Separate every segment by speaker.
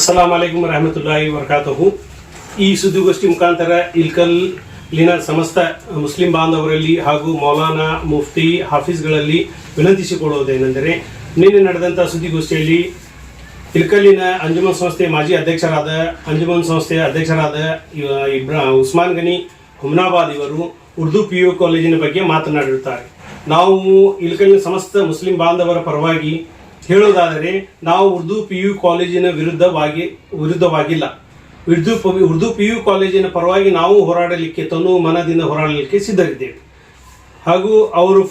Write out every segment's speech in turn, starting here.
Speaker 1: ಅಸ್ಸಲಾಂ ಅಲೈಕುಂ ವರಹಮತುಲ್ಲಾಹಿ ವಬರಕಾತುಹು. ಈ ಸುದ್ದಿಗೋಷ್ಠಿ ಮುಖಾಂತರ ಇಲ್ಕಲ್ಲಿನ ಸಮಸ್ತ ಮುಸ್ಲಿಂ ಬಾಂಧವರಲ್ಲಿ ಹಾಗೂ ಮೌಲಾನಾ ಮುಫ್ತಿ ಹಾಫೀಸ್ಗಳಲ್ಲಿ ವಿನಂತಿಸಿಕೊಳ್ಳುವುದೇನೆಂದರೆ, ನಿನ್ನೆ ನಡೆದಂಥ ಸುದ್ದಿಗೋಷ್ಠಿಯಲ್ಲಿ ಇಲ್ಕಲ್ಲಿನ ಅಂಜುಮನ್ ಸಂಸ್ಥೆಯ ಮಾಜಿ ಅಧ್ಯಕ್ಷರಾದ ಉಸ್ಮಾನ್ ಗನಿ ಹುಮ್ನಾಬಾದ್ ಇವರು ಉರ್ದು PU ಕಾಲೇಜಿನ ಬಗ್ಗೆ ಮಾತನಾಡಿರುತ್ತಾರೆ. ನಾವು ಇಲ್ಕಲ್ಲಿನ ಸಮಸ್ತ ಮುಸ್ಲಿಂ ಬಾಂಧವರ ಪರವಾಗಿ ಹೇಳೋದಾದರೆ, ನಾವು ಉರ್ದು PU ಕಾಲೇಜಿನ ವಿರುದ್ಧವಾಗಿಲ್ಲ. ಉರ್ದು PU ಕಾಲೇಜಿನ ಪರವಾಗಿ ನಾವು ಹೋರಾಡಲಿಕ್ಕೆ ಮನದಿಂದ ಹೋರಾಡಲಿಕ್ಕೆ ಸಿದ್ಧರಿದ್ದೇವೆ. ಹಾಗೂ ಅವರು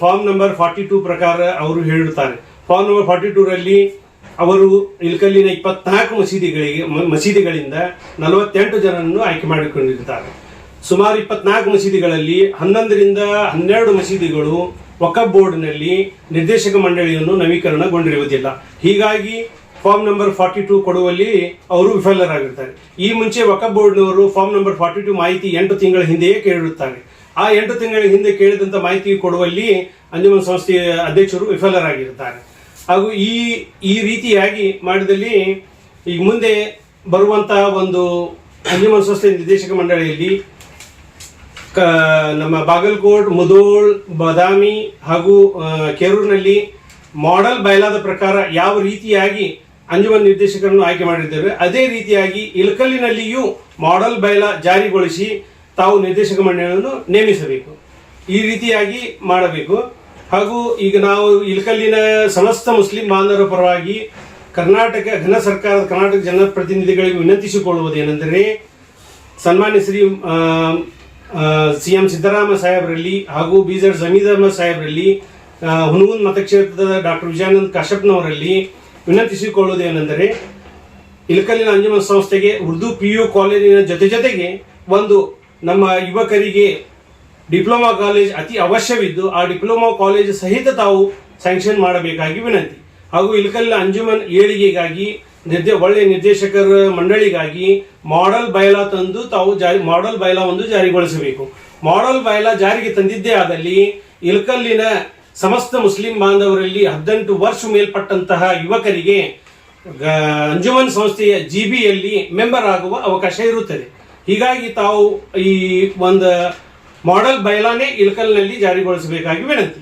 Speaker 1: ಫಾರ್ಮ್ ನಂಬರ್ 42 ಪ್ರಕಾರ ಅವರು ಹೇಳುತ್ತಾರೆ. ಫಾರ್ಮ್ ನಂಬರ್ 42ರಲ್ಲಿ ಅವರು ಇಲ್ಕಲ್ಲಿನ 24 ಮಸೀದಿಗಳಿಂದ 48 ಜನರನ್ನು ಆಯ್ಕೆ ಮಾಡಿಕೊಂಡಿರುತ್ತಾರೆ. ಸುಮಾರು 24 ಮಸೀದಿಗಳಲ್ಲಿ 11ರಿಂದ 12 ಮಸೀದಿಗಳು ವಕಫ್ ಬೋರ್ಡ್ನಲ್ಲಿ ನಿರ್ದೇಶಕ ಮಂಡಳಿಯನ್ನು ನವೀಕರಣಗೊಂಡಿರುವುದಿಲ್ಲ. ಹೀಗಾಗಿ ಫಾರ್ಮ್ ನಂಬರ್ 42 ಕೊಡುವಲ್ಲಿ ಅವರು ವಿಫಲರಾಗಿರ್ತಾರೆ. ಈ ಮುಂಚೆ ವಕಫ್ ಬೋರ್ಡ್ನವರು ಫಾರ್ಮ್ ನಂಬರ್ 42 ಮಾಹಿತಿ 8 ತಿಂಗಳ ಹಿಂದೆಯೇ ಕೇಳಿರುತ್ತಾರೆ. ಆ 8 ತಿಂಗಳ ಹಿಂದೆ ಕೇಳಿದಂಥ ಮಾಹಿತಿ ಕೊಡುವಲ್ಲಿ ಅಂಜುಮನ್ ಸಂಸ್ಥೆಯ ಅಧ್ಯಕ್ಷರು ವಿಫಲರಾಗಿರುತ್ತಾರೆ. ಹಾಗೂ ಈ ರೀತಿಯಾಗಿ ಮಾಡಿದಲ್ಲಿ ಈಗ ಮುಂದೆ ಬರುವಂಥ ಒಂದು ಅಂಜುಮನ್ ಸಂಸ್ಥೆ ನಿರ್ದೇಶಕ ಮಂಡಳಿಯಲ್ಲಿ ನಮ್ಮ ಬಾಗಲಕೋಟ್, ಮುಧೋಳ್, ಬದಾಮಿ ಹಾಗೂ ಕೇರೂರಿನಲ್ಲಿ ಮಾಡೆಲ್ ಬಯಲಾದ ಪ್ರಕಾರ ಯಾವ ರೀತಿಯಾಗಿ ಅಂಜುಮನ್ ನಿರ್ದೇಶಕರನ್ನು ಆಯ್ಕೆ ಮಾಡಿದ್ದೇವೆ, ಅದೇ ರೀತಿಯಾಗಿ ಇಲ್ಕಲ್ಲಿನಲ್ಲಿಯೂ ಮಾಡೆಲ್ ಬಯಲ ಜಾರಿಗೊಳಿಸಿ ತಾವು ನಿರ್ದೇಶಕ ಮಂಡಳಿಯನ್ನು ನೇಮಿಸಬೇಕು. ಈ ರೀತಿಯಾಗಿ ಮಾಡಬೇಕು. ಹಾಗೂ ಈಗ ನಾವು ಇಲ್ಕಲ್ಲಿನ ಸಮಸ್ತ ಮುಸ್ಲಿಂ ಬಾಂಧವರ ಪರವಾಗಿ ಕರ್ನಾಟಕ ಜನಪ್ರತಿನಿಧಿಗಳಿಗೆ ವಿನಂತಿಸಿಕೊಳ್ಳುವುದೇನೆಂದರೆ, ಸನ್ಮಾನ್ಯ ಶ್ರೀ CM ಸಿದ್ದರಾಮಯ್ಯ ಸಾಹೇಬರಲ್ಲಿ ಹಾಗೂ ಬೀದರ್ ಜಮೀರ್ ಅಹಮದ್ ಸಾಹೇಬರಲ್ಲಿ, ಹುನಗುಂದ್ ಮತಕ್ಷೇತ್ರದ ಡಾಕ್ಟರ್ ವಿಜಯಾನಂದ್ ಕಾಶ್ಯಪ್ನವರಲ್ಲಿ ವಿನಂತಿಸಿಕೊಳ್ಳುವುದೇನೆಂದರೆ, ಇಲ್ಕಲ್ಲಿನ ಅಂಜುಮನ್ ಸಂಸ್ಥೆಗೆ ಉರ್ದು PU ಕಾಲೇಜಿನ ಜೊತೆಗೆ ಒಂದು ನಮ್ಮ ಯುವಕರಿಗೆ ಡಿಪ್ಲೊಮಾ ಕಾಲೇಜ್ ಅತಿ ಅವಶ್ಯವಿದ್ದು, ಆ ಡಿಪ್ಲೊಮಾ ಕಾಲೇಜ್ ಸಹಿತ ತಾವು ಸ್ಯಾಂಕ್ಷನ್ ಮಾಡಬೇಕಾಗಿ ವಿನಂತಿ. ಹಾಗೂ ಇಲ್ಕಲ್ಲಿನ ಅಂಜುಮನ್ ಏಳಿಗೆಗಾಗಿ ಒಳ್ಳೆಯ ನಿರ್ದೇಶಕರ ಮಂಡಳಿಗಾಗಿ ಮಾಡೆಲ್ ಬಯಲಾ ತಂದು ತಾವು ಮಾಡೆಲ್ ಬಯಲಾ ಒಂದು ಜಾರಿಗೊಳಿಸಬೇಕು. ಮಾಡೆಲ್ ಬಯಲಾ ಜಾರಿಗೆ ತಂದಿದ್ದೇ ಆದಲ್ಲಿ ಇಲ್ಕಲ್ಲಿನ ಸಮಸ್ತ ಮುಸ್ಲಿಂ ಬಾಂಧವರಲ್ಲಿ 18 ವರ್ಷ ಮೇಲ್ಪಟ್ಟಂತಹ ಯುವಕರಿಗೆ ಅಂಜುಮನ್ ಸಂಸ್ಥೆಯ GB ಮೆಂಬರ್ ಆಗುವ ಅವಕಾಶ ಇರುತ್ತದೆ. ಹೀಗಾಗಿ ತಾವು ಈ ಒಂದು ಮಾಡೆಲ್ ಬಯಲಾನೇ ಇಲ್ಕಲ್ನಲ್ಲಿ ಜಾರಿಗೊಳಿಸಬೇಕಾಗಿ ವಿನಂತಿ.